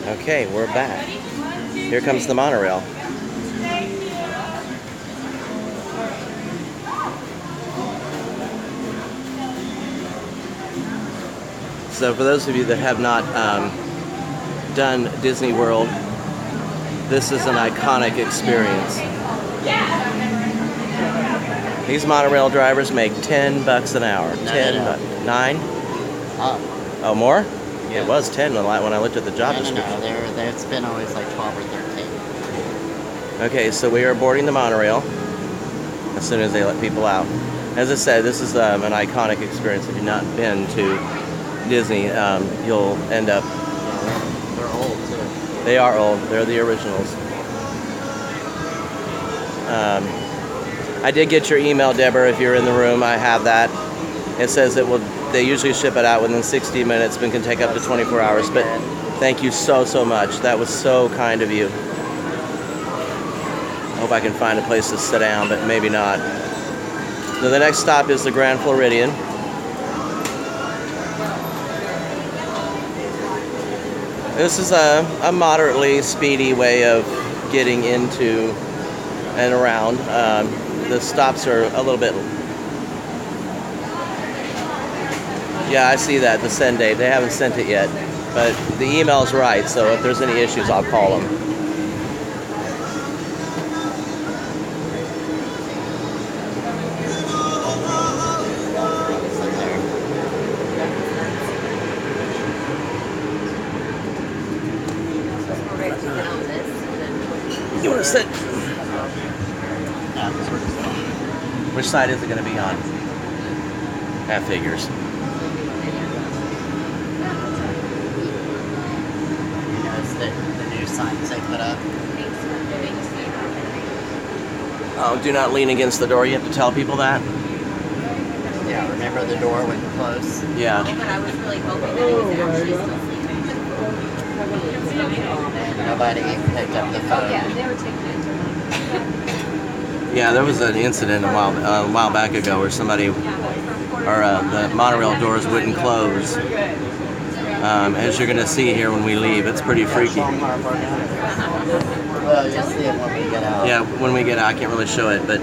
Okay, we're back. Here comes the monorail. So for those of you that have not done Disney World, this is an iconic experience. These monorail drivers make $10 an hour. $10. 9? Oh, more? Yeah. It was 10 when I looked at the job description. No, it's been always like 12 or 13. Okay, so we are boarding the monorail as soon as they let people out. As I said, this is an iconic experience. If you've not been to Disney, you'll end up... Yeah, they're old too. They are old. They're the originals. I did get your email, Deborah, if you're in the room. I have that. It says they usually ship it out within 60 minutes, but can take up to 24 hours. But thank you so much. That was so kind of you. I hope I can find a place to sit down, but maybe not. So the next stop is the Grand Floridian. This is a moderately speedy way of getting into and around. The stops are a little bit... Yeah, I see that, the send date. They haven't sent it yet, but the email's right, so if there's any issues, I'll call them. You want to sit? Which side is it going to be on? That figures. You notice the new signs they put up? Oh, do not lean against the door. You have to tell people that? Yeah, remember the door wouldn't close? Yeah. But I was really hoping that he was actually still And nobody picked up the phone. Yeah, they were taking it. Yeah, there was an incident a while back ago where somebody, the monorail doors wouldn't close. As you're going to see here when we leave, it's pretty freaky. Well, you'll see it when we get out. Yeah, when we get out, I can't really show it, but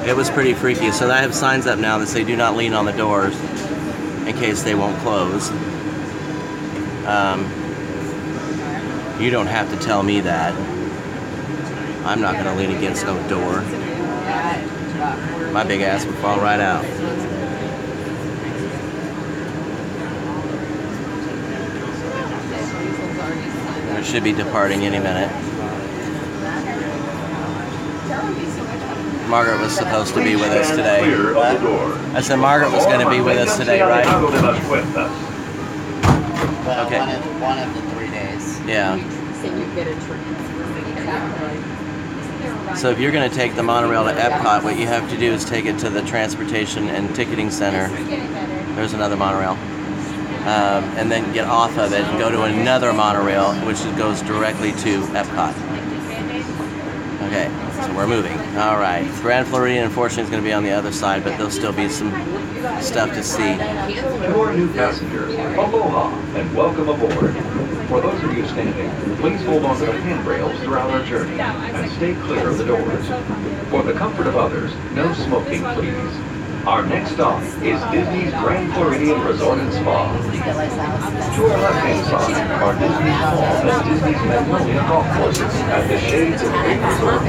it was pretty freaky. So I have signs up now that say do not lean on the doors in case they won't close. You don't have to tell me that. I'm not going to lean against no door. My big ass would fall right out. We should be departing any minute. Margaret was supposed to be with us today. I said Margaret was going to be with us today, right? Well, Okay. one of the 3 days. Yeah. So if you're going to take the monorail to Epcot, what you have to do is take it to the Transportation and Ticketing Center. There's another monorail. And then get off of it and go to another monorail, which goes directly to Epcot. Okay, so we're moving. All right. Grand Floridian, unfortunately, is going to be on the other side, but there'll still be some stuff to see. To our new passengers, aloha and welcome aboard. For those of you standing, please hold on to the handrails throughout our journey and stay clear of the doors. For the comfort of others, no smoking, please. Our next stop is Disney's Grand Floridian Resort and Spa. To our left-hand side are Disney's Mall and Disney's Magnolia golf courses at the Shades of Green Resort.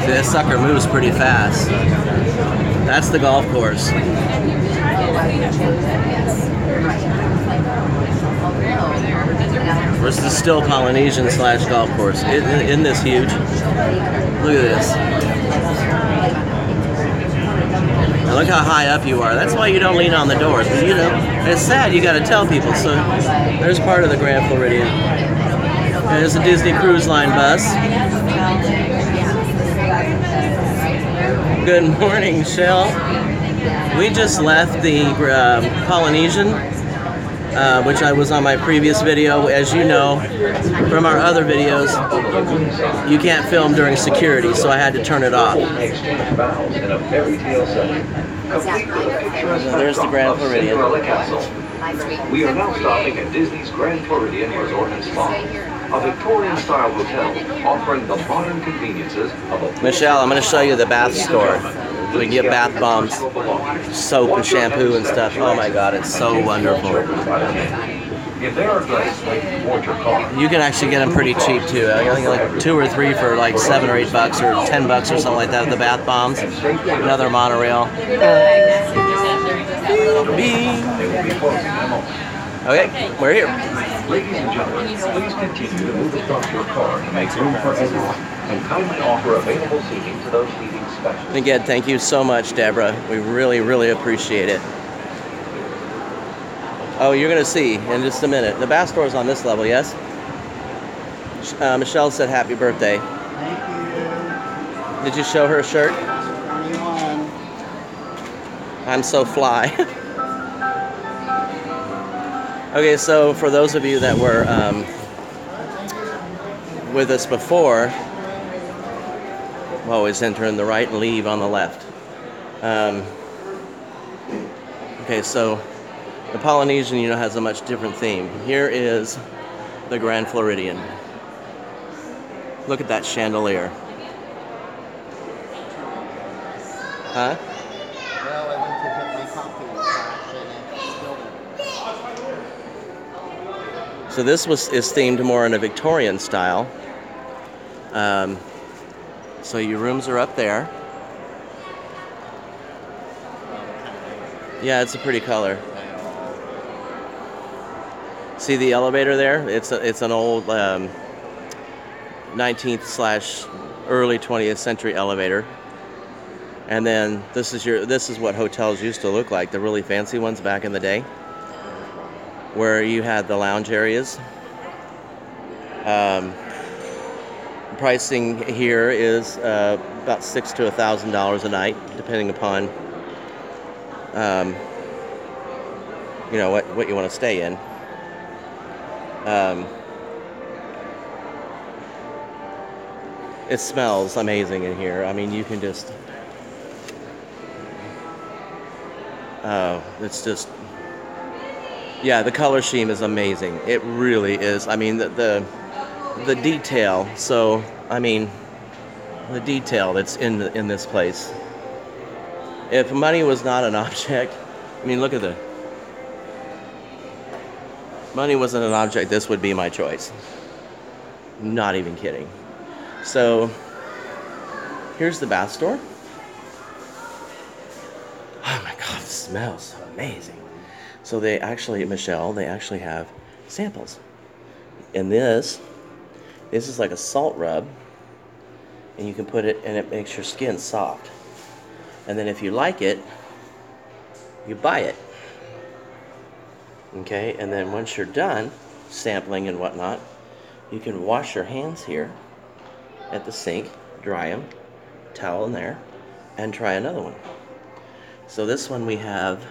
See, this sucker moves pretty fast. That's the golf course. This is still Polynesian / golf course. Isn't this huge? Look at this. Now look how high up you are. That's why you don't lean on the doors. But, you know, it's sad. You got to tell people. So there's part of the Grand Floridian. There's a Disney Cruise Line bus. Good morning, Shell. We just left the Polynesian, which I was on my previous video. As you know from our other videos, you can't film during security, so I had to turn it off. There's the Grand Floridian. We are now stopping at Disney's Grand Floridian Resort and Spa, a Victorian-style hotel offering the modern conveniences of a... Michelle, I'm going to show you the bath store. So we can get bath bombs, soap and shampoo and stuff. Oh my God, it's so wonderful. If there are guests waiting toward your car, You can actually get them pretty cheap too. I think like 2 or 3 for like $7 or $8 or $10 or something like that. The bath bombs. Another monorail. Beep. they will be closing in a moment. Okay, we're here. Ladies and gentlemen, please continue to move across your car to make room for everyone, and kindly offer available seating to those needing special. And again, thank you so much, Deborah. We really, really appreciate it. Oh, you're going to see in just a minute. The bath store is on this level, yes? Michelle said happy birthday. Thank you. Did you show her a shirt? 21. I'm so fly. Okay, so for those of you that were with us before, always enter in the right and leave on the left. Okay, so the Polynesian, you know, has a much different theme. Here is the Grand Floridian. Look at that chandelier. Huh? Well, I went to get my coffee in the trash and it's still... So this is themed more in a Victorian style. So your rooms are up there. Yeah, it's a pretty color. See the elevator there? It's an old 19th/early 20th century elevator. And then this is what hotels used to look like, the really fancy ones back in the day, where you had the lounge areas. Pricing here is about $600 to $1,000 a night, depending upon you know what you want to stay in. It smells amazing in here. I mean, you can just it's just, yeah, the color scheme is amazing. It really is. I mean, the detail. So, I mean, the detail that's in this place. If money was not an object, I mean, look at the money wasn't an object, this would be my choice. Not even kidding. So, here's the bath store. Oh my God, it smells amazing. So they actually, Michelle, they actually have samples. And this is like a salt rub, and you can put it, and it makes your skin soft. And then if you like it, you buy it. Okay, and then once you're done sampling and whatnot, you can wash your hands here at the sink, dry them, towel in there, and try another one. So this one we have,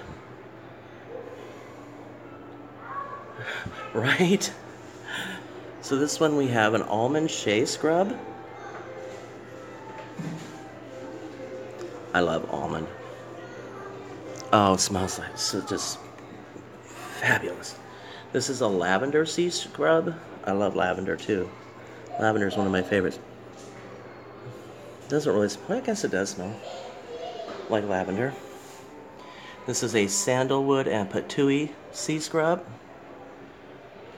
right? So this one we have an almond shea scrub. I love almond. Oh, it smells like so just fabulous. This is a lavender sea scrub. I love lavender too. Lavender is one of my favorites. Doesn't really smell, I guess it does smell like lavender. This is a sandalwood and patchouli sea scrub.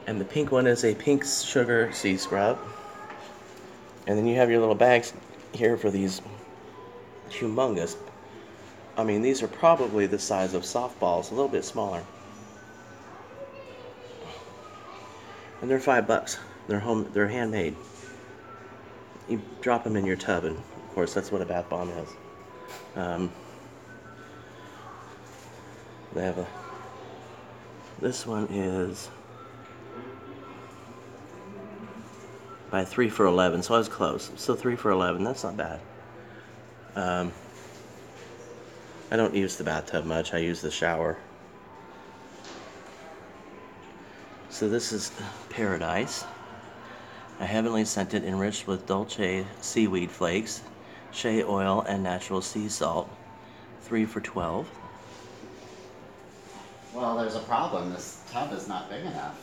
And the pink one is a pink sugar sea scrub. And then you have your little bags here for these humongous. I mean, these are probably the size of softballs, a little bit smaller. And they're $5. They're handmade. You drop them in your tub, and of course that's what a bath bomb is. They have this one is by 3 for $11, so I was close. So 3 for $11, that's not bad. I don't use the bathtub much, I use the shower. So this is Paradise, a heavenly scented enriched with dolce seaweed flakes, shea oil, and natural sea salt. 3 for $12. Well, there's a problem. This tub is not big enough.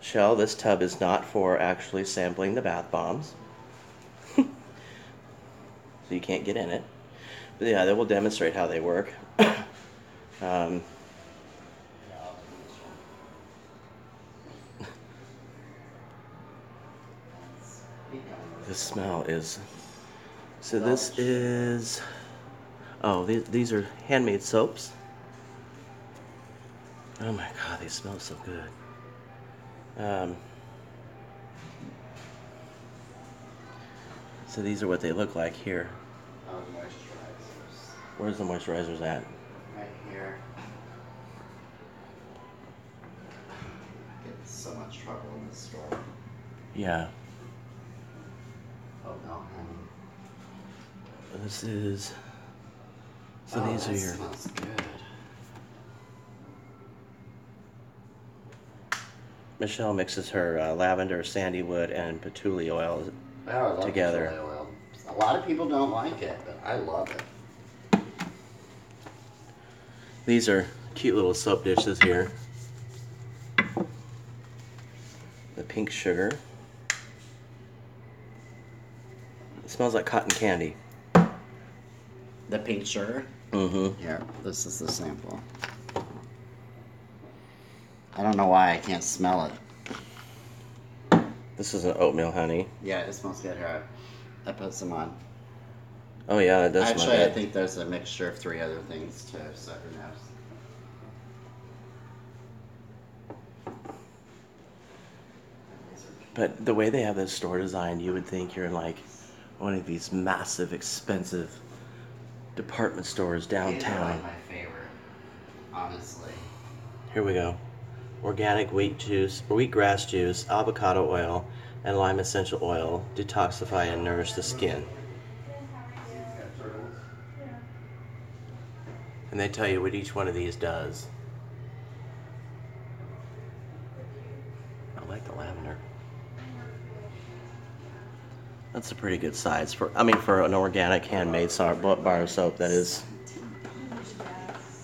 Shell, this tub is not for actually sampling the bath bombs. So you can't get in it. But yeah, they will demonstrate how they work. The smell is... So this is... Oh, these are handmade soaps. Oh my god, they smell so good. So these are what they look like here. Oh, moisturizers. Where's the moisturizers at? Right here. Get in so much trouble in this store. Yeah. Oh no, honey. This is... So Oh, these are that your... smells good. Michelle mixes her lavender, sandywood, and patchouli oil Oh, I love together. patchouli oil. A lot of people don't like it, but I love it. These are cute little soap dishes here. The pink sugar. It smells like cotton candy. The pink sugar? Mm-hmm. Here, this is the sample. I don't know why I can't smell it. This is an oatmeal honey. Yeah, it smells good here. I put some on. Oh yeah, it does smell Actually, good. I think there's a mixture of 3 other things too, so who knows. But the way they have this store designed, you would think you're in like one of these massive, expensive department stores These are like downtown. my favorite, honestly. Here we go. Organic wheatgrass juice, avocado oil, and lime essential oil detoxify and nourish the skin. And they tell you what each one of these does. I like the lavender. That's a pretty good size for an organic handmade bar of soap. That is.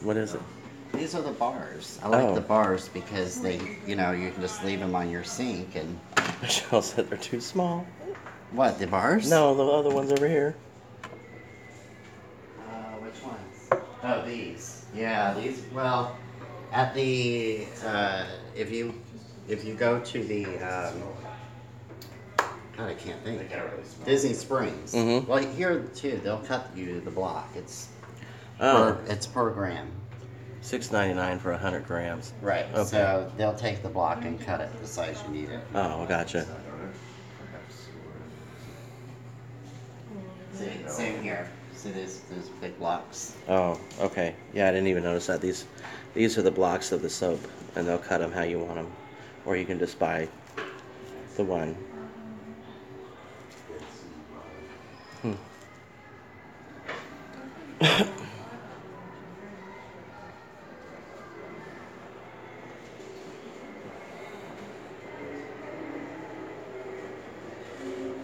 What is it? These are the bars. I like Oh. the bars because they, you can just leave them on your sink and... Michelle said they're too small. What, the bars? No, the other ones over here. Which ones? Oh, these. Yeah, these, well, at the, if you go to the, God, I can't think. Disney Springs. Mhm. Well, here too, they'll cut you the block. It's Oh, it's per gram. $6.99 for 100 grams. Right. Okay. So they'll take the block and cut it the size you need it. Oh, gotcha. See, same here. See these big blocks? Oh, okay. Yeah, I didn't even notice that. These are the blocks of the soap, and they'll cut them how you want them, or you can just buy the one.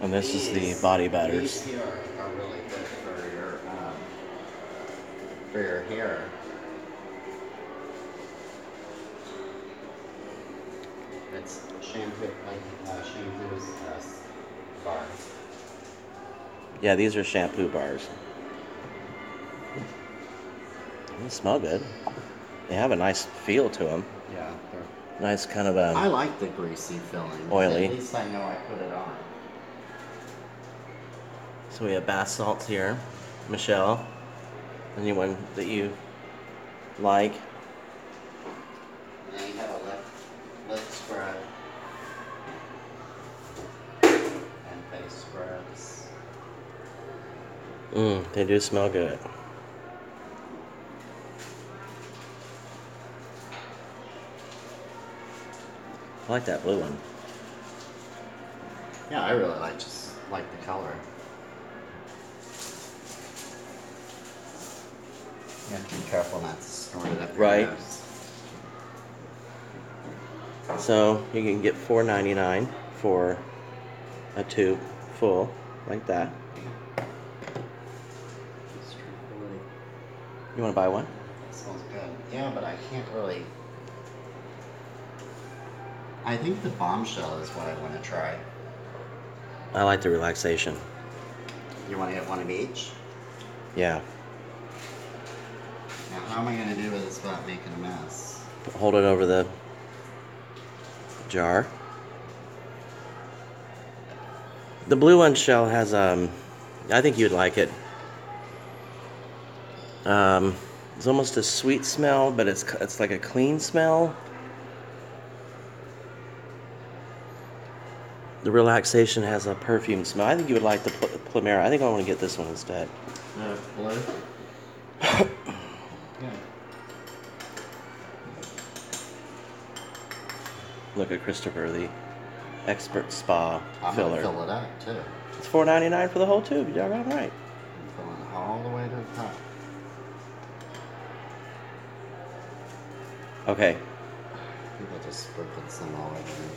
And this is the body batters. These here are really good for your hair. It's shampoo, like shampoo's bar. Yeah, these are shampoo bars. They smell good. They have a nice feel to them. Yeah. Nice kind of I like the greasy filling. Oily. At least I know I put it on. So we have bath salts here. Michelle, anyone that you like? And then you have a lip scrub. And face scrubs. They do smell good. I like that blue one. Yeah, I really like the color. You have to be careful not to snort it up your Right. nose. So you can get $4.99 for a tube full, like that. You want to buy one? Smells good. Yeah, but I can't really. I think the bombshell is what I want to try. I like the relaxation. You want to get one of each? Yeah. Now, how am I going to do this without making a mess? Hold it over the jar. The blue one shell has I think you'd like it. It's almost a sweet smell, but it's like a clean smell. The relaxation has a perfume smell. I think you would like the Plumera. I think I want to get this one instead. Blue? Yeah. Look at Christopher, the expert spa I'm filler. going to fill it up, too. It's $4.99 for the whole tube. You're right. I'm filling it all the way to the top. Okay. I think I just sprinkled some all over me.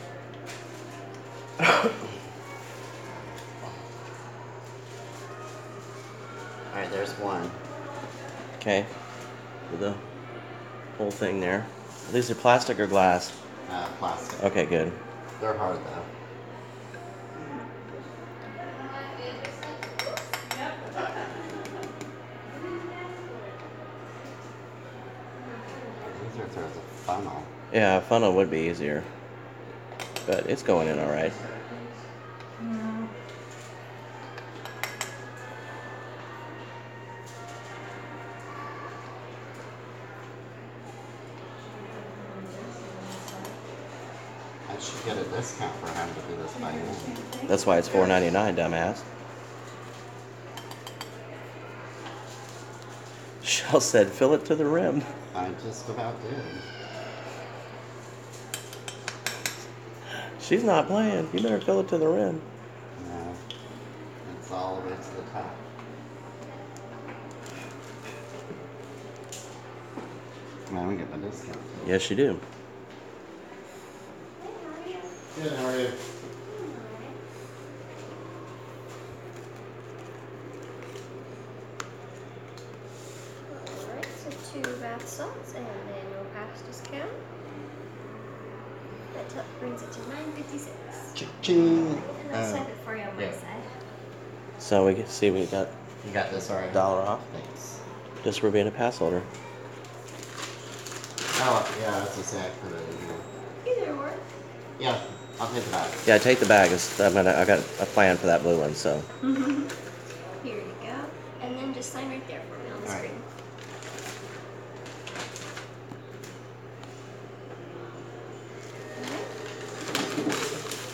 Alright, there's one. Okay. With the whole thing there. These are plastic or glass? Plastic. Okay, good. They're hard though. These are through the funnel. Yeah, a funnel would be easier. But it's going in alright. I should get a discount for him to do this by hand. That's why it's $4.99, dumbass. Shell said, fill it to the rim. I just about did. She's not playing. You better fill it to the rim. No. It's all the way to the top. Now we get my discount. Yes, you do. Good, how are you? Alright, so 2 bath salts and then no pass discount. That brings it to $9.56. Cha-ching! And I'll swipe it for you on my yeah. side. So we can see we got You got this already? $1 off Thanks. just for being a pass holder. Oh, yeah, that's a sack for the, Either or. yeah, I'll take the bag. Yeah, take the bag. I got a plan for that blue one, so. Here you go. And then just sign right there for me on the Alright. screen.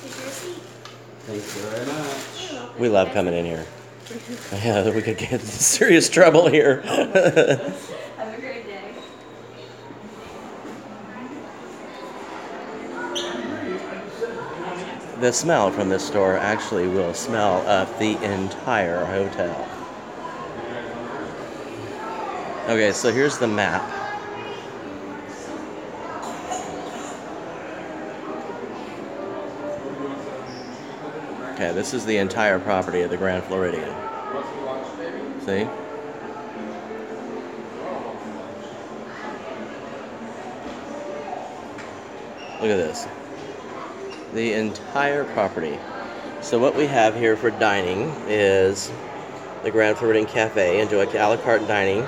Here's your receipt. Thank you very much. You're welcome. We love coming in here. Yeah, we could get in serious trouble here. Have a great day. The smell from this store actually will smell up the entire hotel. Okay, so here's the map. Okay, this is the entire property of the Grand Floridian. See? Look at this. The entire property. So what we have here for dining is the Grand Floridian Cafe. Enjoy a la carte dining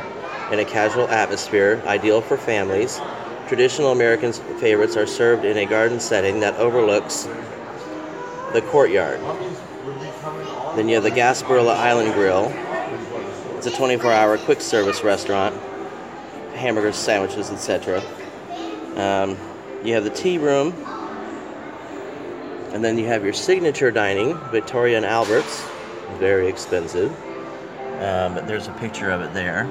in a casual atmosphere, ideal for families. Traditional American favorites are served in a garden setting that overlooks the courtyard. Then you have the Gasparilla Island Grill. It's a 24-hour quick service restaurant. Hamburgers, sandwiches, etc. You have the tea room. And then you have your signature dining, Victoria and Albert's. Very expensive. But there's a picture of it there.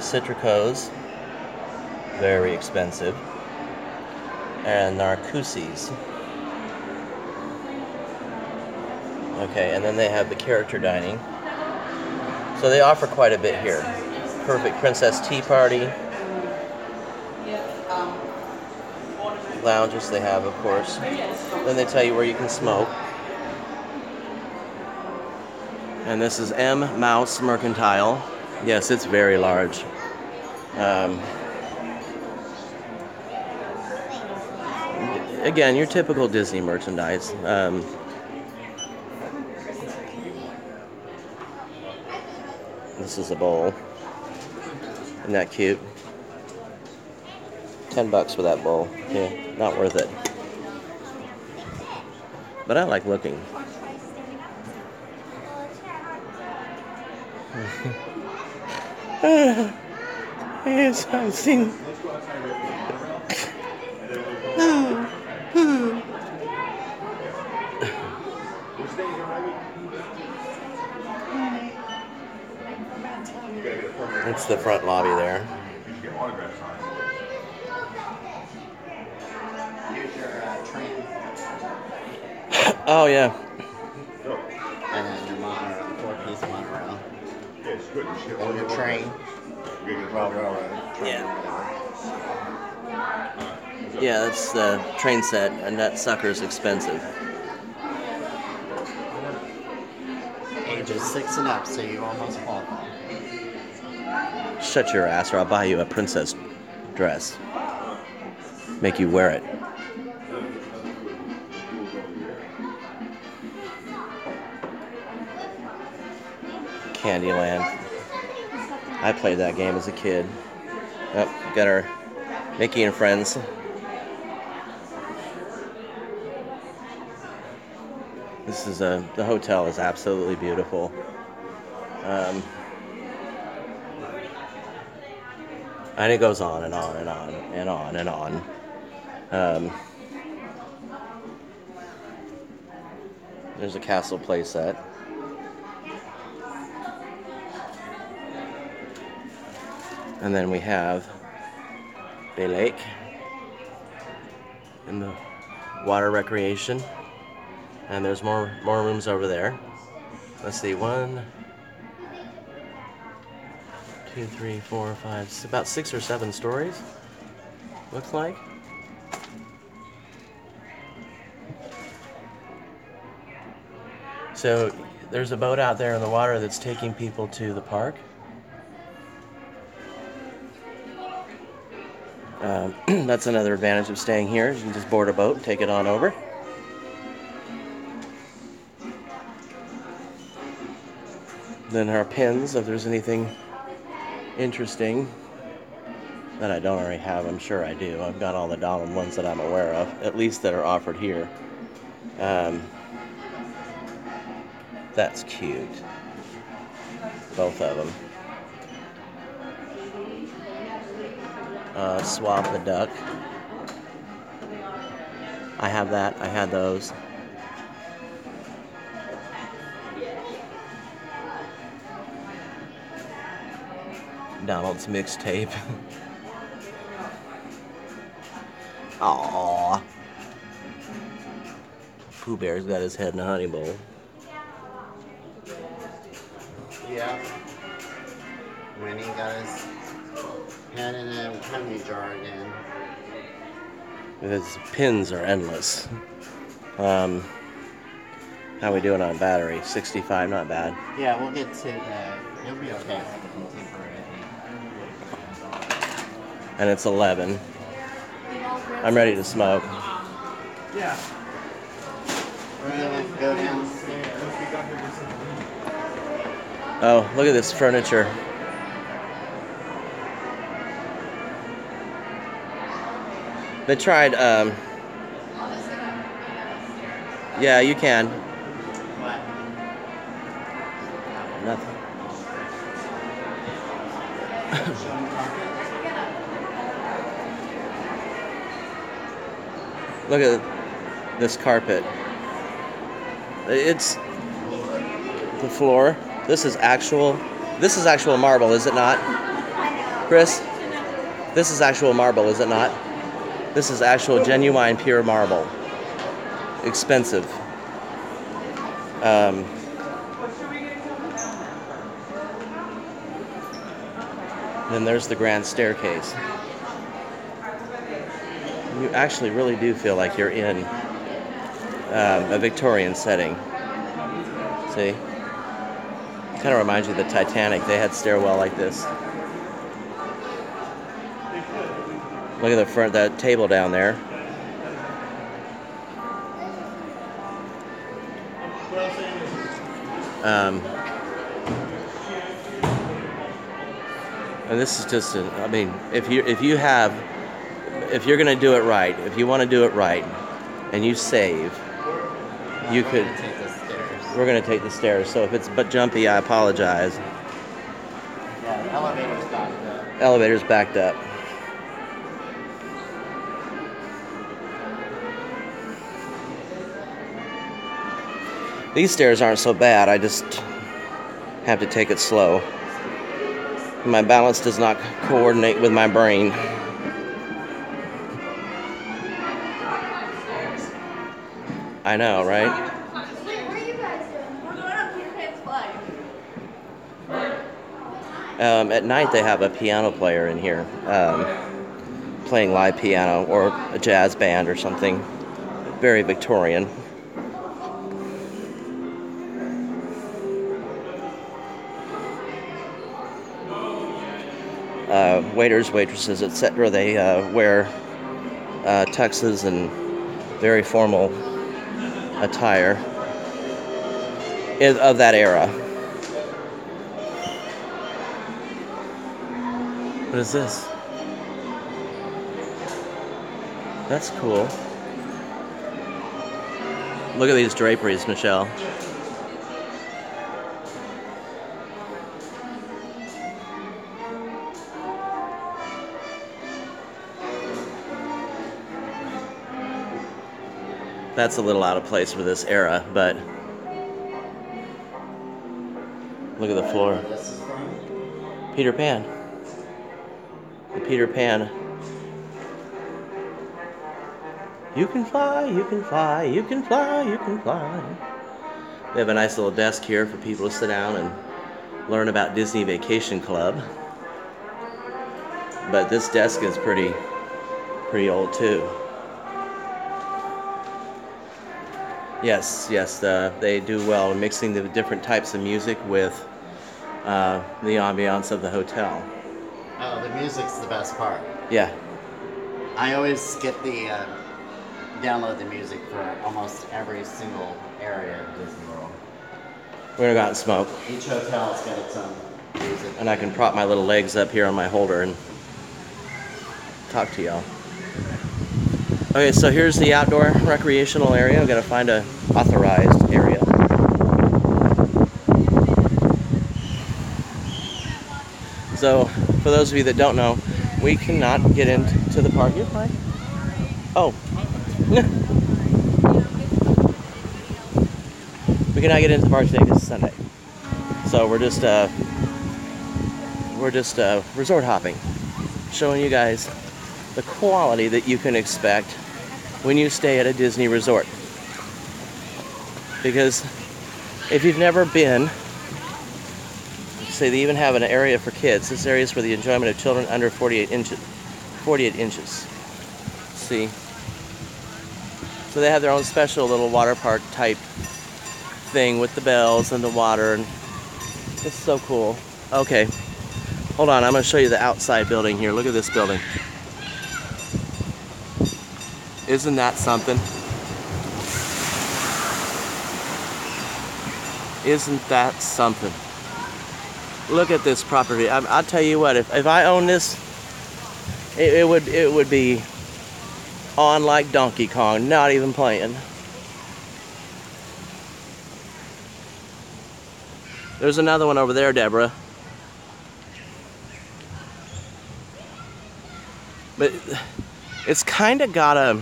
Citrico's. Very expensive. And Narcoossee's. Okay, and then they have the character dining. So they offer quite a bit here. Perfect Princess Tea Party. Lounges they have, of course. Then they tell you where you can smoke. And this is M. Mouse Mercantile. Yes, it's very large. Again, your typical Disney merchandise. This is a bowl. Isn't that cute? $10 for that bowl. Yeah, not worth it. But I like looking. Yes, I've seen. It's the front lobby there. Here's your train. Oh yeah. And then your monorail, 4-piece monorail. And your train. Railroad. Yeah. Yeah, that's the train set, and that sucker's expensive. Ages 6 and up, so you almost qualify. Shut your ass or I'll buy you a princess dress. Make you wear it. Candyland. I played that game as a kid. Oh, got our Mickey and Friends. This is the hotel is absolutely beautiful. And it goes on and on and on and on and on. There's a castle playset. And then we have Bay Lake and the water recreation. And there's more rooms over there. Let's see, 1, 2, 3, 4, 5, about 6 or 7 stories, looks like. So there's a boat out there in the water that's taking people to the park. That's another advantage of staying here. You can just board a boat, take it on over. Then our pins, if there's anything interesting that I don't already have, I'm sure I do. I've got all the dollar ones that I'm aware of, at least that are offered here. That's cute. Both of them. Swab the duck. I have that. I had those. Donald's mixtape. Aww. Pooh Bear's got his head in a honey bowl. Yeah. Winnie got his head in a honey jar again. His pins are endless. How we doing on battery? 65, not bad. Yeah, we'll get to that. You'll be okay with the contemporary. And it's 11. I'm ready to smoke. Yeah. We're gonna go downstairs. Oh, look at this furniture. They tried, yeah, you can. What? Nothing. Look at this carpet. It's the floor. This is actual marble, is it not? Chris? This is actual marble, is it not? This is actual genuine pure marble. Expensive. Then there's the grand staircase. You actually really do feel like you're in a Victorian setting. See? Kind of reminds you of the Titanic. They had stairwell like this. Look at the front, that table down there. And this is just, I mean, if you're gonna do it right, if you want to do it right, and you save, you could. Take the stairs. We're gonna take the stairs. So if it's but jumpy, I apologize. Yeah, the elevator's backed up. Elevator's backed up. These stairs aren't so bad. I just have to take it slow. My balance does not coordinate with my brain. I know, right? Where are you guys doing? We're going up Peter Pan's Flight. At night they have a piano player in here, playing live piano or a jazz band or something. Very Victorian. Waiters, waitresses, etc. They wear tuxes and very formal attire of that era. What is this? That's cool. Look at these draperies, Michelle. That's a little out of place for this era, but look at the floor. This is from? Peter Pan. The Peter Pan. You can fly, you can fly, you can fly, you can fly. They have a nice little desk here for people to sit down and learn about Disney Vacation Club. But this desk is pretty old too. Yes, they do well in mixing the different types of music with the ambiance of the hotel. Oh, the music's the best part. Yeah. I always get the download the music for almost every single area of Disney World. We're gonna go out and smoke. Each hotel's got its own music. And I can prop my little legs up here on my holder and talk to y'all. Okay, so here's the outdoor recreational area. I've got to find a authorized area. So, for those of you that don't know, we cannot get into the park. You're fine. Oh. We cannot get into the park today because it's Sunday. So we're just resort hopping, showing you guys the quality that you can expect when you stay at a Disney resort. Because if you've never been, say they even have an area for kids. This area is for the enjoyment of children under 48 inches. See? So they have their own special little water park type thing with the bells and the water, and it's so cool. Okay, hold on, I'm going to show you the outside building here. Look at this building. Isn't that something? Isn't that something? Look at this property. I'll tell you what, if I own this, it would be on like Donkey Kong, not even playing. There's another one over there, Deborah. But it's kind of got a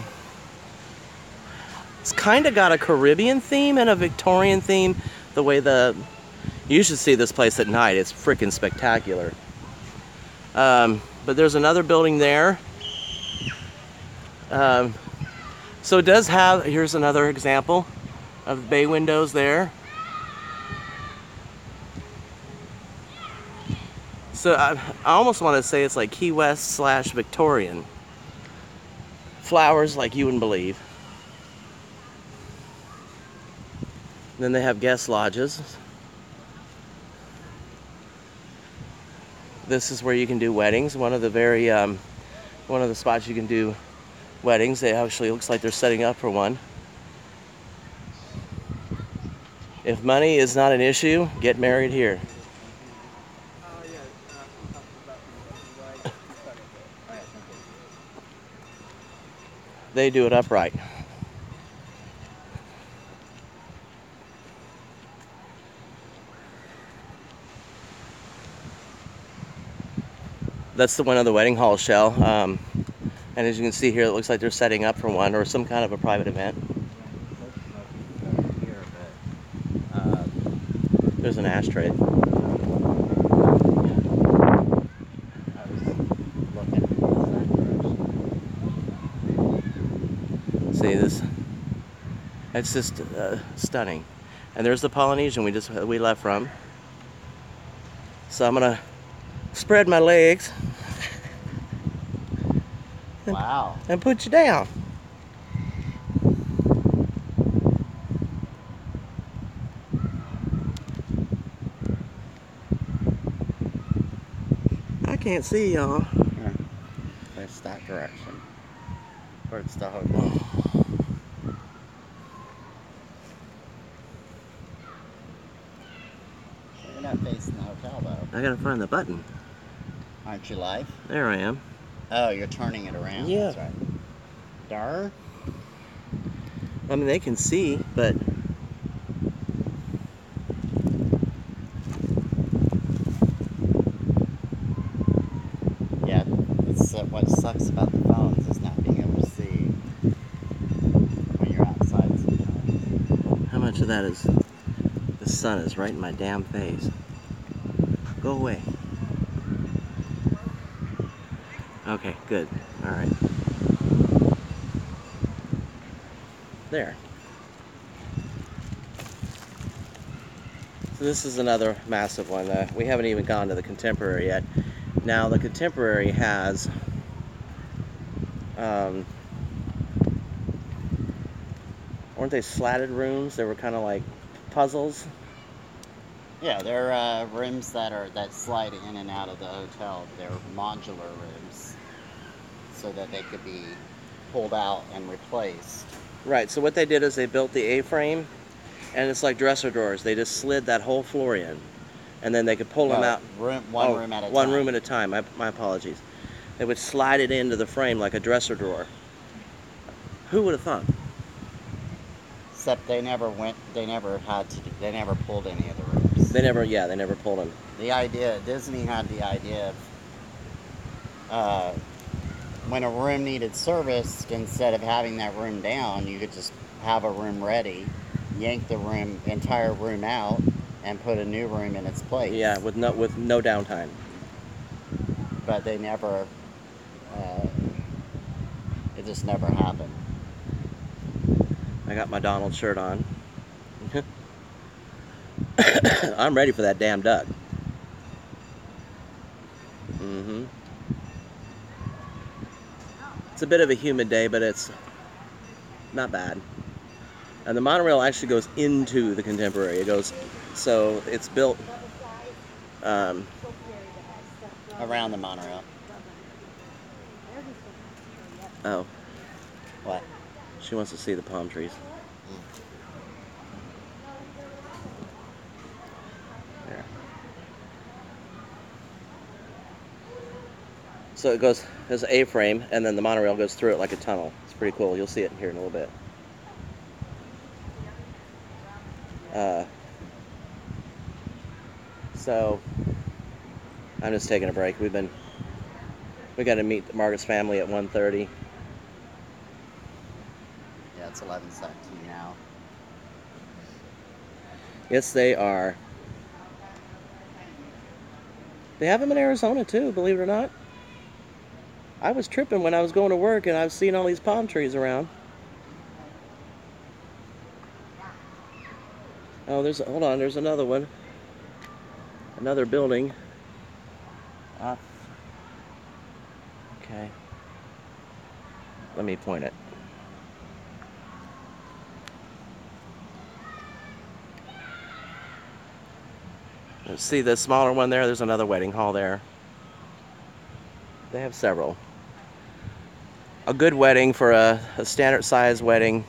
Caribbean theme and a Victorian theme. The way you should see this place at night. It's freaking spectacular. But there's another building there. So it does have. Here's another example of bay windows there. So I almost want to say it's like Key West / Victorian. Flowers like you wouldn't believe. Then they have guest lodges. This is where you can do weddings. One of the spots you can do weddings. They actually looks like they're setting up for one. If money is not an issue, get married here. They do it upright. That's the one of the wedding hall shell. And as you can see here, it looks like they're setting up for one or some kind of a private event. There's an ashtray. See this? It's just stunning. And there's the Polynesian we left from. So I'm gonna spread my legs. Wow. And put you down. I can't see y'all. Here. There's that direction. Towards the hotel. You're not facing the hotel though. I gotta find the button. Aren't you live? There I am. Oh, you're turning it around. Yeah. That's right. Dar? I mean, they can see, but Yeah, it's what sucks about the phones is not being able to see when you're outside sometimes. how much of that is the sun is right in my damn face? Go away. Okay, good. All right. There. So this is another massive one. We haven't even gone to the Contemporary yet. Now the Contemporary has weren't they slatted rooms? They were kind of like puzzles. Yeah, they're rooms that slide in and out of the hotel. They're modular rooms, so that they could be pulled out and replaced. Right, so what they did is they built the A-frame, and it's like dresser drawers. They just slid that whole floor in, and then they could pull them out. One room at a time. One room at a time, my apologies. They would slide it into the frame like a dresser drawer. Who would have thought? Except they never pulled any of the rooms. They never pulled them. Disney had the idea of when a room needed service, instead of having that room down, you could just have a room ready, yank the entire room out, and put a new room in its place. Yeah, with no downtime. But they never, it just never happened. I got my Donald shirt on. I'm ready for that damn duck. Mm-hmm. It's a bit of a humid day, but it's not bad. And the monorail actually goes into the Contemporary. It goes, so it's built Around the monorail. Oh, What? she wants to see the palm trees. There. So it goes, there's an A-frame, and then the monorail goes through it like a tunnel. It's pretty cool. You'll see it here in a little bit. So I'm just taking a break. We got to meet Margaret's family at 1:30. Yeah, it's 11:17 now. Yes, they are. They have them in Arizona too, believe it or not. I was tripping when I was going to work and I've seen all these palm trees around. Oh, hold on, there's another one. Another building. Okay. Let me point it. Let's see the smaller one there. There's another wedding hall there. They have several. A good wedding for a standard size wedding.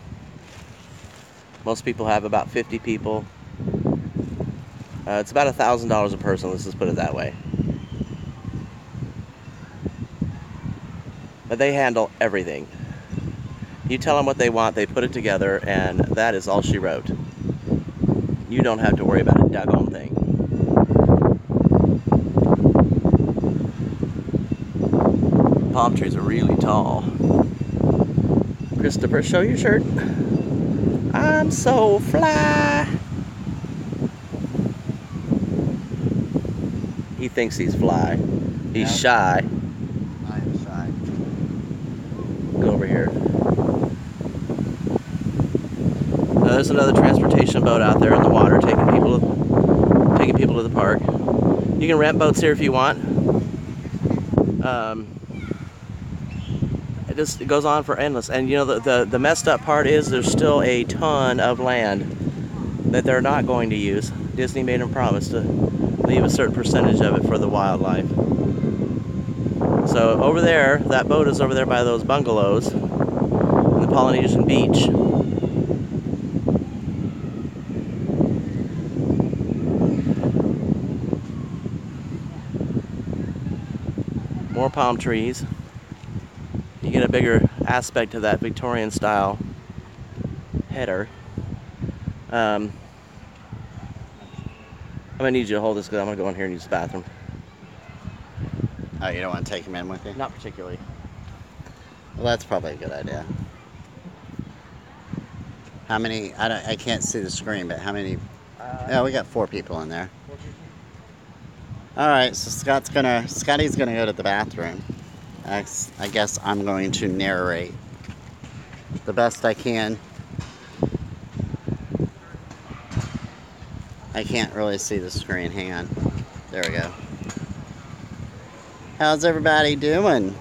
Most people have about 50 people. It's about $1,000 a person, let's just put it that way. But they handle everything. You tell them what they want, they put it together, and that is all she wrote. You don't have to worry about a daggone thing. Palm trees are really tall. Christopher, show your shirt. I'm so fly. He thinks he's fly. He's shy. I am shy. Go over here. There's another transportation boat out there in the water taking people to the park. You can rent boats here if you want. It goes on for endless. And you know, the messed up part is there's still a ton of land that they're not going to use. Disney made them promise to leave a certain percentage of it for the wildlife. So over there, that boat is over there by those bungalows in the Polynesian beach. More palm trees. You get a bigger aspect of that Victorian style header. I'm gonna need you to hold this because I'm gonna go in here and use the bathroom. Oh, you don't want to take him in with you? Not particularly. Well, that's probably a good idea. How many? I can't see the screen, but how many? Yeah, we got 4 people in there. All right, so Scotty's gonna go to the bathroom. I guess I'm going to narrate the best I can. I can't really see the screen. Hang on. There we go. How's everybody doing?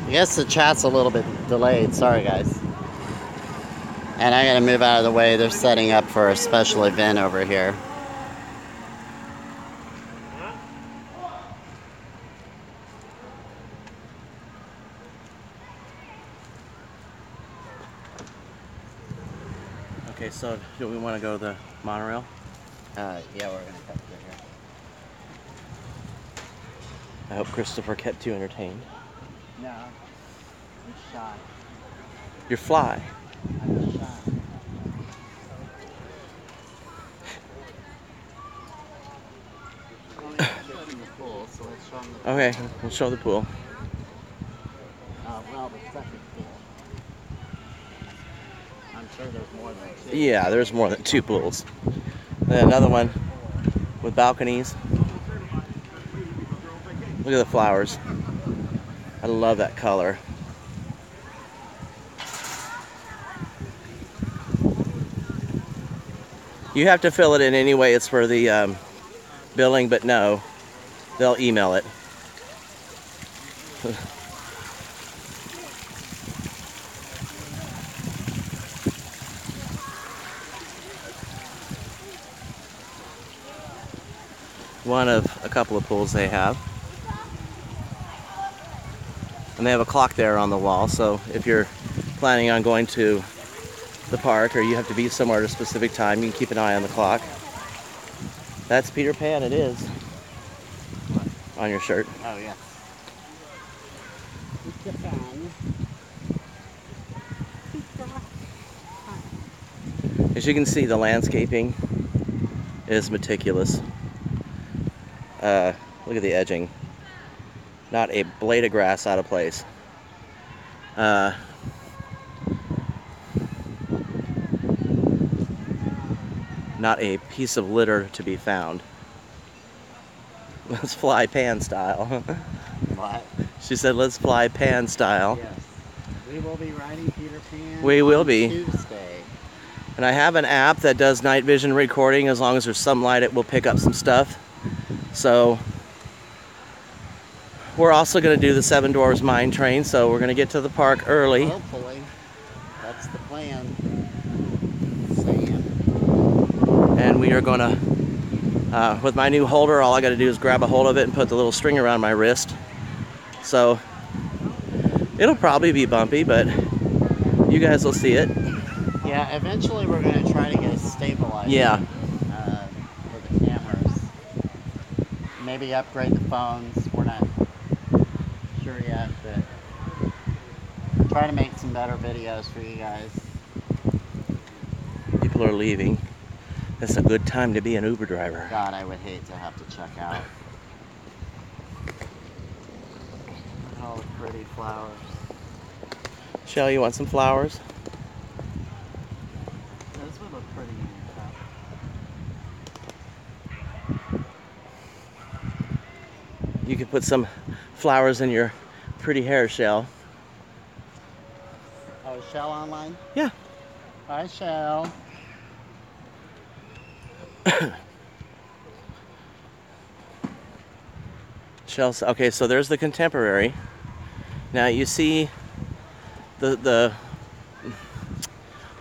I guess the chat's a little bit delayed. Sorry, guys. And I gotta move out of the way. They're setting up for a special event over here. Okay, so do we want to go to the monorail? Yeah, we're gonna cut through here. I hope Christopher kept you entertained. No, I'm shy. You're fly. I'm shy. Okay, we'll show the pool. Well, the second pool. I'm sure there's more than 2. Yeah, there's more than 2 pools. Then another one with balconies. Look at the flowers. I love that color. You have to fill it in anyway. It's for the billing, but no, they'll email it. One of a couple of pools they have. And they have a clock there on the wall, so if you're planning on going to the park or you have to be somewhere at a specific time, you can keep an eye on the clock. That's Peter Pan, it is. On your shirt. Oh, yeah. As you can see, the landscaping is meticulous. Look at the edging. Not a blade of grass out of place. not a piece of litter to be found. Let's fly pan style. What? She said, let's fly pan style. Yes. We will be riding Peter Pan We will on be. Tuesday. And I have an app that does night vision recording. As long as there's some light, it will pick up some stuff. So we're also going to do the Seven Dwarfs Mine Train, so we're going to get to the park early. Hopefully. That's the plan. Sam. And we are going to, with my new holder, all I got to do is grab a hold of it and put the little string around my wrist. So it'll probably be bumpy, but you guys will see it. Yeah, eventually we're going to try to get a stabilizer. Yeah. For the cameras. Maybe upgrade the phones. We're not sure yet, but try to make some better videos for you guys. People are leaving. It's a good time to be an Uber driver. God, I would hate to have to check out. All the pretty flowers. Shell, you want some flowers? Those would look pretty in your cup. You could put some flowers in your pretty hair, Shell. Oh, is Shell online? Yeah. Hi, Shell. Shell, okay, so there's the Contemporary. Now you see the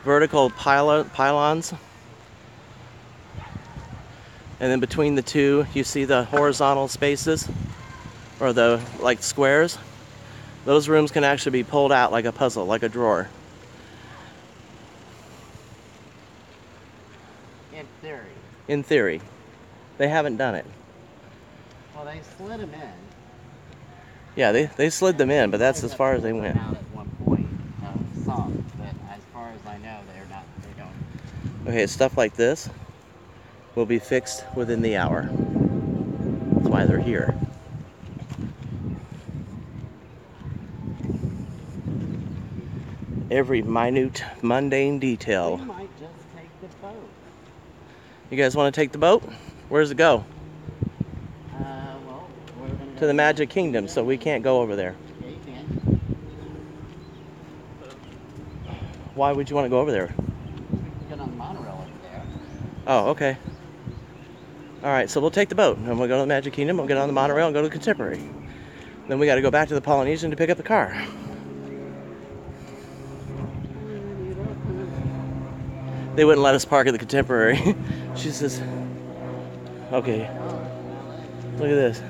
vertical pylons, and then between the two you see the horizontal spaces, or the like squares. Those rooms can actually be pulled out like a puzzle, like a drawer. In theory. In theory. They haven't done it. Well, they slid them in. Yeah, they slid them in, but that's as far as they went. Out at one point, some, but as far as I know, they're not. They don't. Okay, stuff like this will be fixed within the hour. That's why they're here. Every minute, mundane detail. We might just take the boat. You guys want to take the boat? Where does it go? Well, we're gonna To the Magic Kingdom, so we can't go over there. Yeah, you can. Why would you want to go over there? Get on the monorail over there. Oh, okay. Alright, so we'll take the boat, and we'll go to the Magic Kingdom, we'll get on the monorail and go to the Contemporary. Then we got to go back to the Polynesian to pick up the car. They wouldn't let us park at the Contemporary. She says, okay, look at this.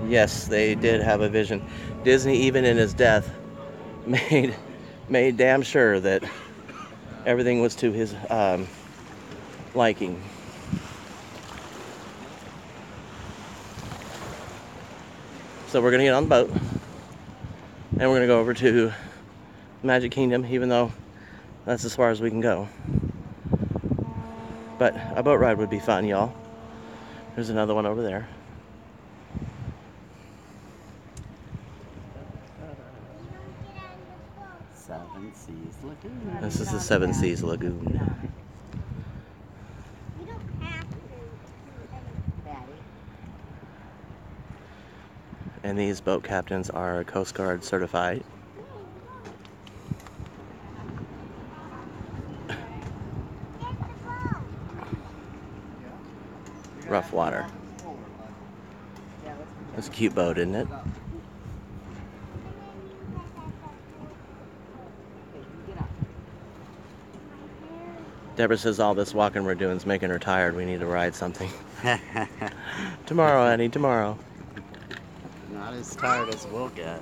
Yes, they did have a vision. Disney, even in his death, made damn sure that everything was to his liking. So we're gonna get on the boat, and we're gonna go over to Magic Kingdom, even though that's as far as we can go. But a boat ride would be fun, y'all. There's another one over there. Seven Seas Lagoon. This is the Seven Seas Lagoon. And these boat captains are Coast Guard certified. Rough water. That's a cute boat, isn't it? Deborah says all this walking we're doing is making her tired. We need to ride something. Tomorrow, honey, tomorrow. Not as tired as we'll get.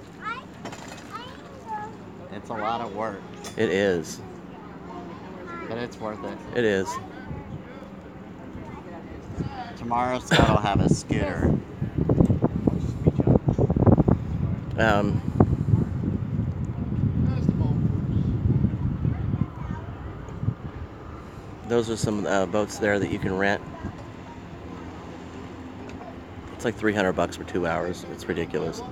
It's a lot of work, It is. but it's worth it. It is. Tomorrow Scott will have a scooter. Those are some boats there that you can rent. It's like $300 for 2 hours. It's ridiculous.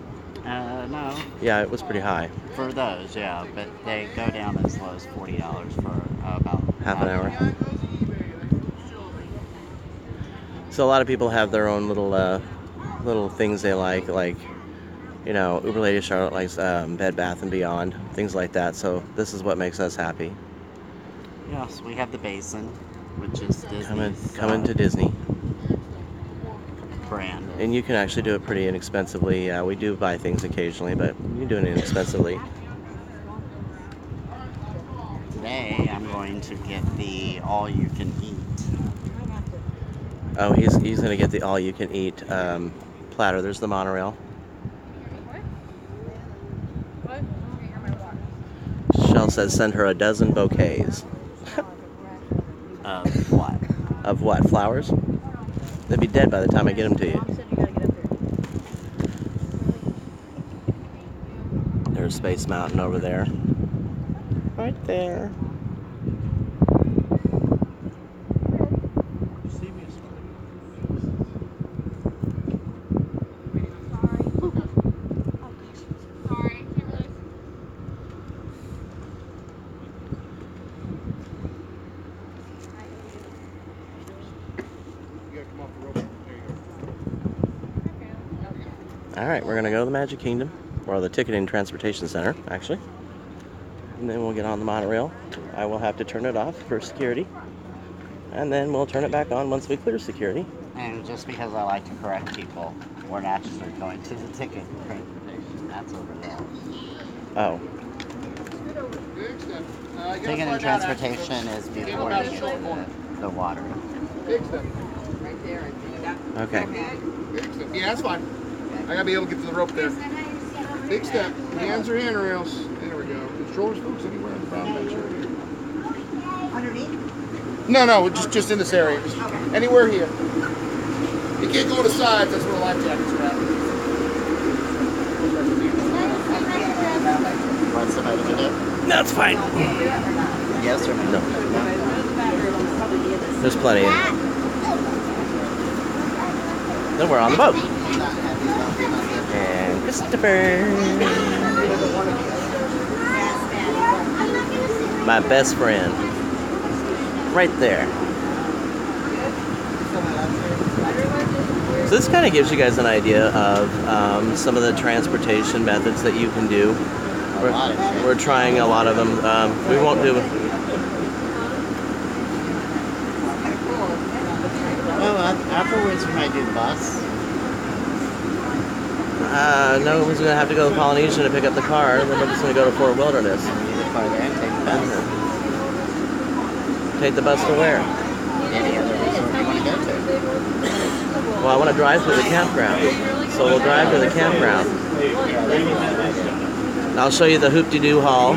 No. Yeah, it was pretty high. For those, yeah, but they go down as low as $40 for about Half an hour. So a lot of people have their own little things they like, you know, Uber Lady Charlotte likes Bed Bath and Beyond, things like that. So this is what makes us happy. Yes, we have the Basin, which is Disney's Coming to Disney. brand. And you can actually do it pretty inexpensively. We do buy things occasionally, but you do it inexpensively. Today, I'm going to get the all-you-can-eat. Oh, he's going to get the all-you-can-eat platter. There's the monorail. Shell says send her a dozen bouquets. Of what? Of what? Flowers? They'd be dead by the time I get them to you. There's Space Mountain over there. Right there. Alright, we're going to go to the Magic Kingdom, or the Ticketing Transportation Center, actually. And then we'll get on the monorail. I will have to turn it off for security. And then we'll turn it back on once we clear security. And just because I like to correct people, we're not actually going to the ticket transportation. That's over there. Oh. Ticket and transportation is before you get to the water. Okay. Yeah, that's fine. I gotta be able to get to the rope there. Big step. Hands or handrails. There we go. Controllers, folks, anywhere on the brown bench area. Underneath? No, just in this area. Just anywhere here. You can't go to the sides. That's where the life jackets are at. Want somebody to do? That's fine. Yes or no? No. There's plenty. Then we're on the boat. And Christopher. My best friend. Right there. So this kind of gives you guys an idea of some of the transportation methods that you can do. We're trying a lot of them. We won't do... Well, afterwards we might do the bus. No, we're going to have to go to Polynesian to pick up the car, and then we're just going to go to Fort Wilderness. Leave the car there and take the bus. Take the bus to where? Any other resort you want to go to. Well, I want to drive through the campground. So we'll drive to the campground. And I'll show you the Hoop-de-Doo Hall.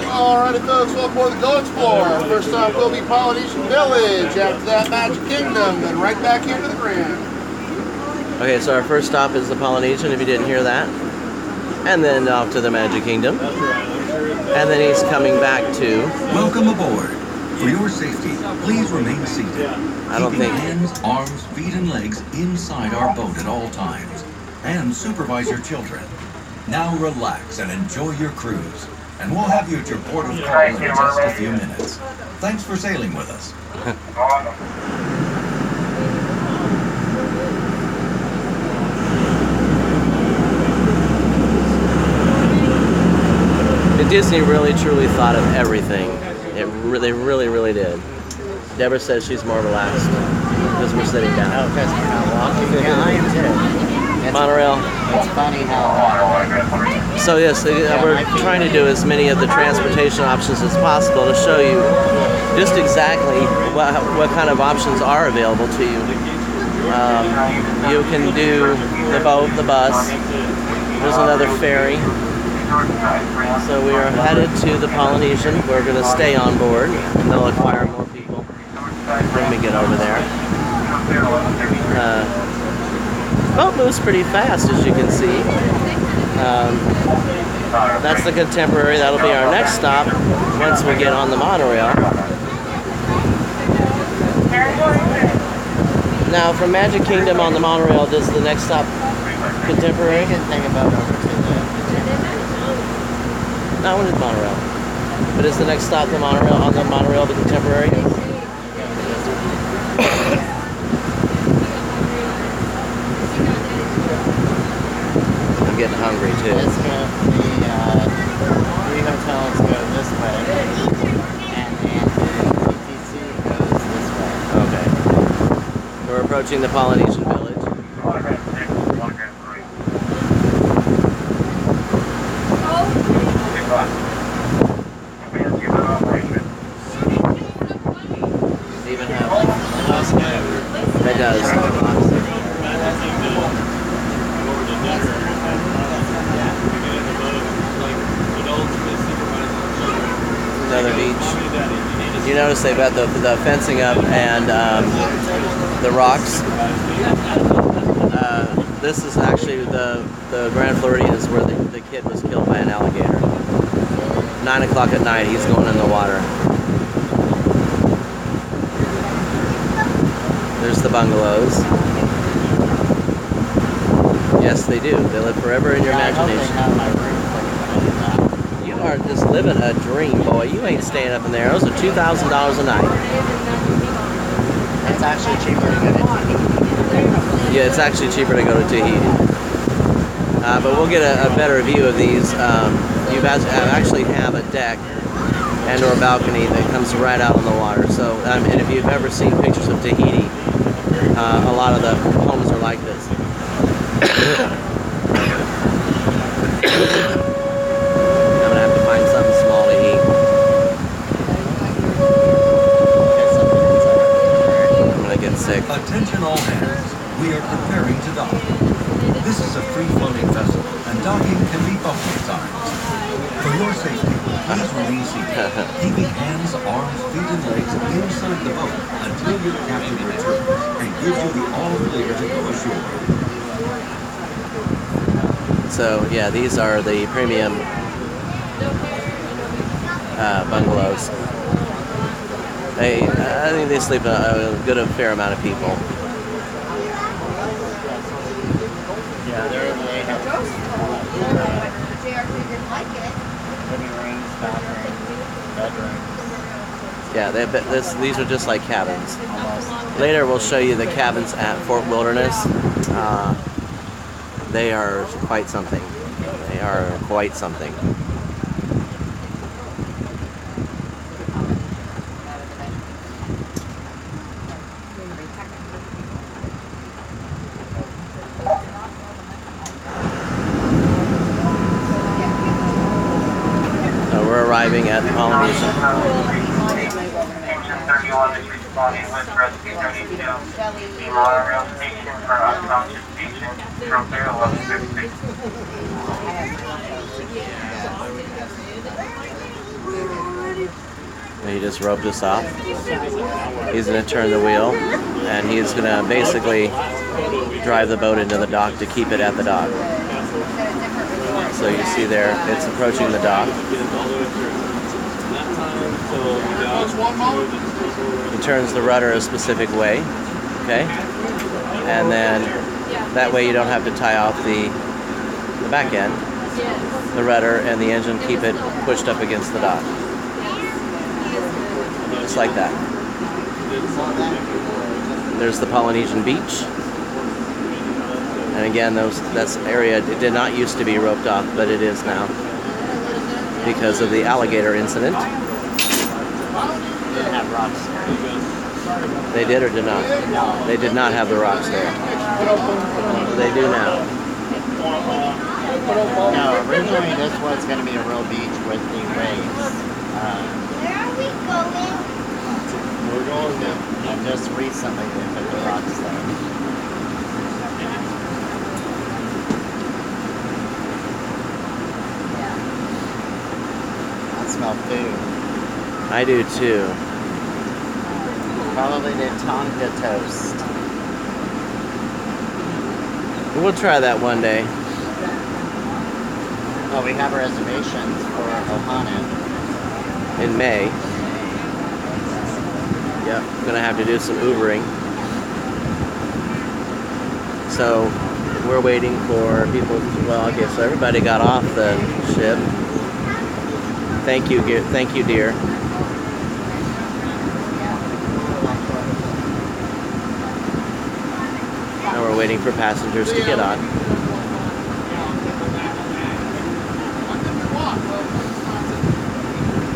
Alrighty, folks, welcome aboard the Go Explorer. First stop will be Polynesian Village. After that, Magic Kingdom. Then right back here to the Grand. Okay, so our first stop is the Polynesian, if you didn't hear that. And then off to the Magic Kingdom. And then he's coming back to... Welcome aboard. For your safety, please remain seated. I don't think... Hands, arms, feet, and legs inside our boat at all times. And supervise your children. Now relax and enjoy your cruise. And we'll have you at your port of call in just a few minutes. Thanks for sailing with us. Disney really truly thought of everything. They really did. Deborah says she's more relaxed because we're sitting down. Oh, because we're not walking. Yeah, I am too. Monorail. It's funny how... So yes, we're trying to do as many of the transportation options as possible to show you just exactly what kind of options are available to you. You can do the boat, the bus. There's another ferry. So we are headed to the Polynesian. We're going to stay on board. And they'll acquire more people when we get over there. Boat moves pretty fast, as you can see. That's the Contemporary. That'll be our next stop once we get on the monorail. Now, from Magic Kingdom on the monorail, does the next stop Contemporary? You can take a boat over to the No, I wanted the monorail. But is the next stop the monorail on the monorail the Contemporary? I'm getting hungry too. Let's go. The 3 hotels go this way, and TTC goes this way. Okay. We're approaching the Polynesian Village. Even have it does. Another beach. You notice they've got the fencing up and the rocks. This is actually the Grand Floridian is where the kid was killed by an alligator. 9 o'clock at night, he's going in the water. There's the bungalows. Yes, they do. They live forever in your imagination. You are just living a dream, boy. You ain't staying up in there. Those are $2,000 a night. It's actually cheaper to go to Tahiti. Yeah, it's actually cheaper to go to Tahiti. But we'll get a better view of these. You actually have a deck and or balcony that comes right out on the water. So, and if you've ever seen pictures of Tahiti, a lot of the homes are like this. I'm gonna have to find something small to eat. I'm gonna get sick. Attention all hands. We are preparing to dock. This is a free-floating vessel, and docking can be bumpy at times. For your safety, please remain seated, keeping hands, arms, feet, and legs inside the boat until your captain returns and gives you the all clear to go ashore. So yeah, these are the premium bungalows. I think they sleep a fair amount of people. Yeah, they have living rooms, bathrooms, bedrooms. Yeah, these are just like cabins. Almost. Later we'll show you the cabins at Fort Wilderness. They are quite something. They are quite something. So we're arriving at Polynesian. Engine 31 is responding with rescue 32. The Monorail station for unconscious patient from 1166. He just roped us off. He's going to turn the wheel, and he's going to basically drive the boat into the dock to keep it at the dock. So you see there, it's approaching the dock. He turns the rudder a specific way, okay? And then that way you don't have to tie off the back end, the rudder and the engine, keep it pushed up against the dock. Just like that. There's the Polynesian beach. And again, that's area, it did not used to be roped off, but it is now because of the alligator incident. They have rocks there. They did or did not? No. They did not have the rocks there. They do now. No, originally this was going to be a real beach with the waves. Where are we going? We're going now. And just recently they put the rocks there. I smell food. I do too. Probably the Tonka toast. We'll try that one day. Oh, we have reservations for Ohana. In May. Yep, gonna have to do some Ubering. So we're waiting for people. Well, okay, so everybody got off the ship. Thank you, dear. Now we're waiting for passengers to get on.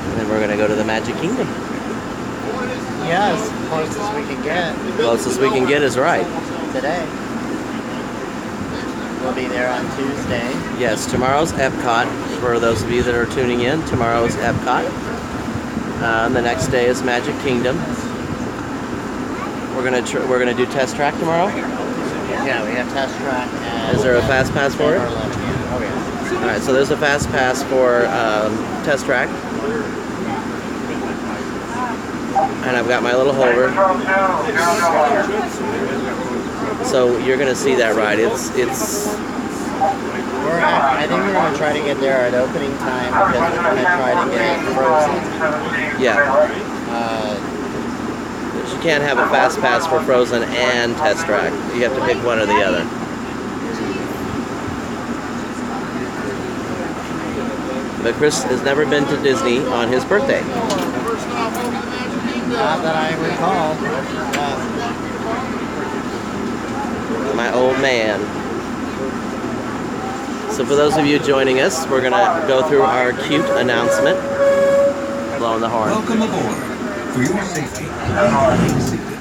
And then we're going to go to the Magic Kingdom. Yes, closest we can get. Closest we can get is right. Today. We'll be there on Tuesday. Yes, tomorrow's Epcot. For those of you that are tuning in, tomorrow's Epcot. And the next day is Magic Kingdom. We're gonna do Test Track tomorrow. Yeah, we have Test Track. Is there a fast pass for it? Oh yeah. All right, so there's a fast pass for Test Track. And I've got my little holder. So you're gonna see that ride. I think we're gonna try to get there at opening time because we're gonna try to get Frozen. Yeah. You can't have a fast pass for Frozen and Test Track. You have to pick one or the other. But Chris has never been to Disney on his birthday. Not that I recall. My old man. So for those of you joining us, we're going to go through our cute announcement. Blowing the horn. Welcome aboard. For your safety, remain seated,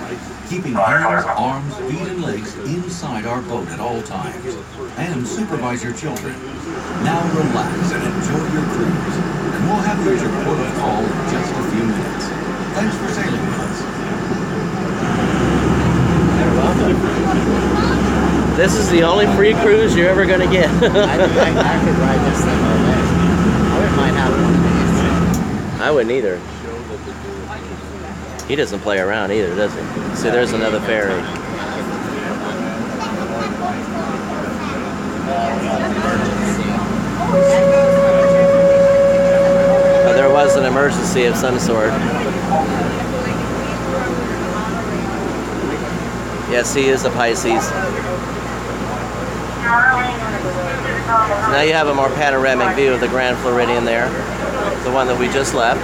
keeping hands, arms, feet, and legs inside our boat at all times, and supervise your children. Now relax and enjoy your cruise, and we'll have you at your port of call in just a few minutes. Thanks for sailing with us. You're welcome. This is the only free cruise you're ever going to get. I could ride this thing all day. I wouldn't mind having one of these. I wouldn't either. He doesn't play around either, does he? See, there's another ferry. There was an emergency of some sort. Yes, he is a Pisces. Now you have a more panoramic view of the Grand Floridian there, the one that we just left.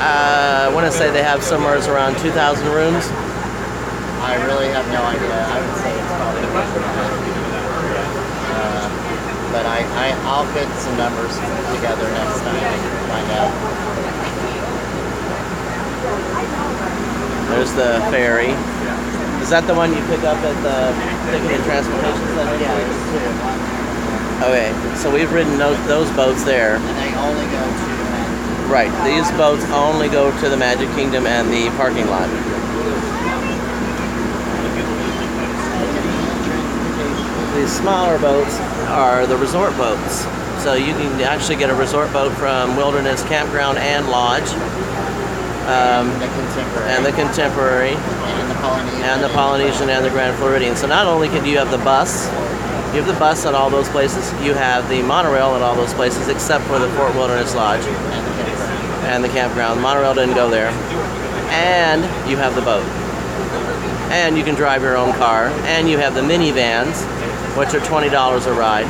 I want to say they have somewhere around 2,000 rooms. I really have no idea. I would say it's probably more than that. But I'll put some numbers together next time and find out. There's the ferry. Is that the one you pick up at the Ticket and Transportation Center? Yeah, there's two. Okay, so we've ridden those boats there. And they only go to Right, these boats only go to the Magic Kingdom and the parking lot. These smaller boats are the resort boats. So you can actually get a resort boat from Wilderness Campground and Lodge. the Contemporary. And the Polynesian and the Grand Floridian. So not only do you have the bus, you have the bus at all those places, you have the monorail at all those places except for the Fort Wilderness Lodge and the campground. The monorail didn't go there. And you have the boat. And you can drive your own car. And you have the minivans, which are $20 a ride.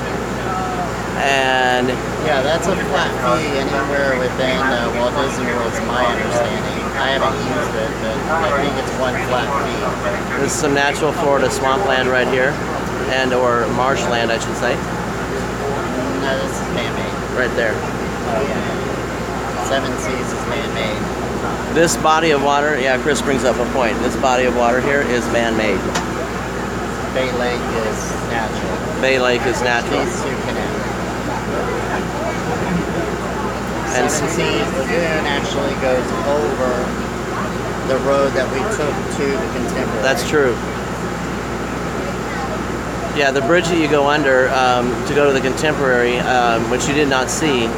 And yeah, that's a flat fee anywhere within Walt Disney World, is my understanding. I haven't used it, but I think it's one flat fee. There's some natural Florida swampland right here, and or marshland, I should say. No, this is man-made. Right there. Oh yeah. Seven Seas is man-made. This body of water, yeah, Chris brings up a point. This body of water here is man-made. Bay Lake is natural. Bay Lake is natural. These two connect. And Seven Seas Lagoon actually goes over the road that we took to the Contemporary. That's true. Yeah, the bridge that you go under to go to the Contemporary, which you did not see,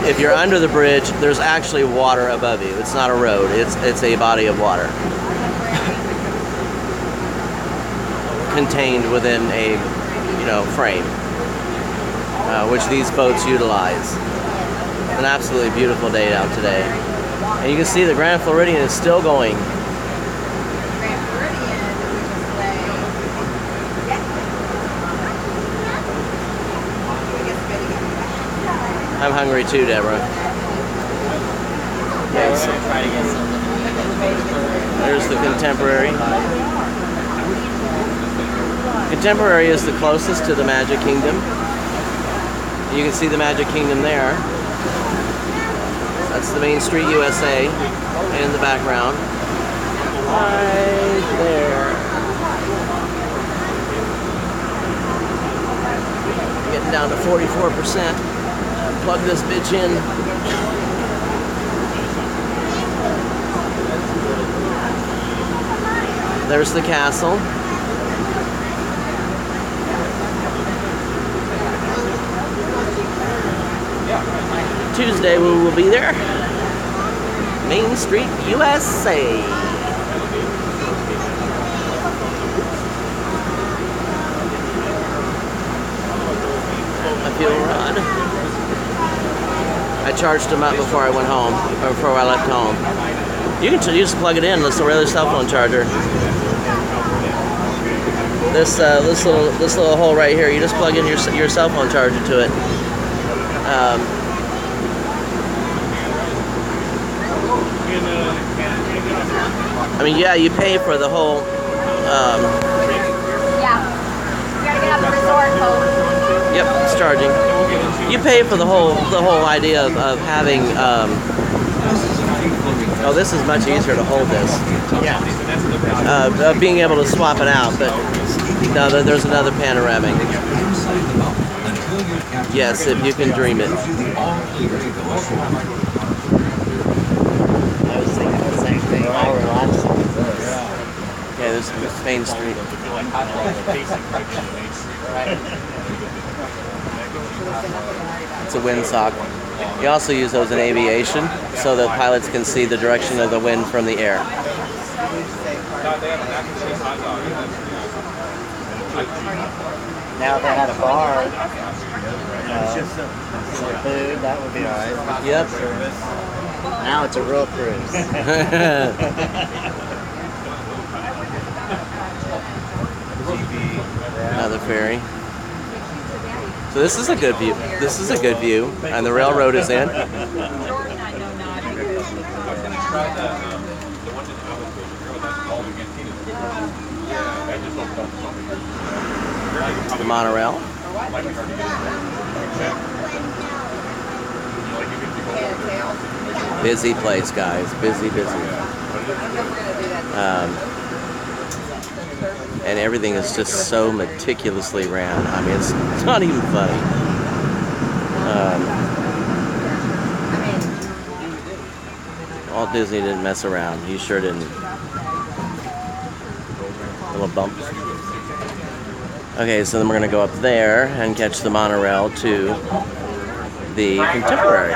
if you're under the bridge, there's actually water above you. It's not a road, it's a body of water. Contained within a, frame, which these boats utilize. An absolutely beautiful day out today. And you can see the Grand Floridian is still going. Grand Floridian I'm hungry too, Deborah. Yeah, we're gonna try to get something. There's the Contemporary. Contemporary is the closest to the Magic Kingdom. You can see the Magic Kingdom there. That's the Main Street USA in the background. Right there. Getting down to 44%. Plug this bitch in. There's the castle. Tuesday we will be there. Main Street, USA. My fuel rod. I charged them up before I went home, or before I left home. You can just plug it in. It's a regular cell phone charger. This little hole right here. You just plug in your cell phone charger to it. I mean, yeah, you pay for the whole. Yeah. We gotta get out the resort, folks. Yep, it's charging. You pay for the whole idea of having. Oh, this is much easier to hold this. Yeah. Being able to swap it out, but no, there's another panoramic. Yes, if you can dream it. I was thinking the same thing. How relaxing is this? Okay, this is Main Street. It's a windsock. You also use those in aviation so that pilots can see the direction of the wind from the air. Now if they had a bar, some food, that would be alright. Yep. Now it's a real cruise. Another ferry. So this is a good view. This is a good view, and the railroad is in. The monorail. Busy place, guys. Busy. And everything is just so meticulously ran. I mean, it's not even funny. Walt Disney didn't mess around. He sure didn't. Little bump. Okay, so then we're going to go up there and catch the monorail to the Contemporary.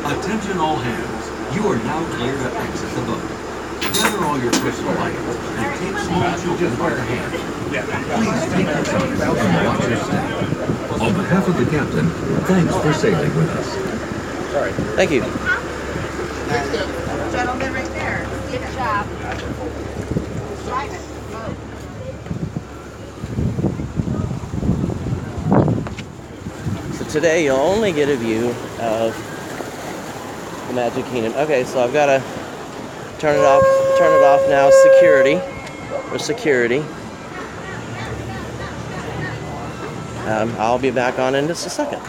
Attention all hands. You are now clear to exit the boat. Gather all your personal items and take small children by the hand. Please take your seatbelts and watch your step. On behalf of the captain, thanks for sailing with us. Thank you. Gentleman right there. Good job. Drive it. So today you'll only get a view of the Magic Kingdom. Okay, so I've got to turn it off now. Security. I'll be back on in just a second.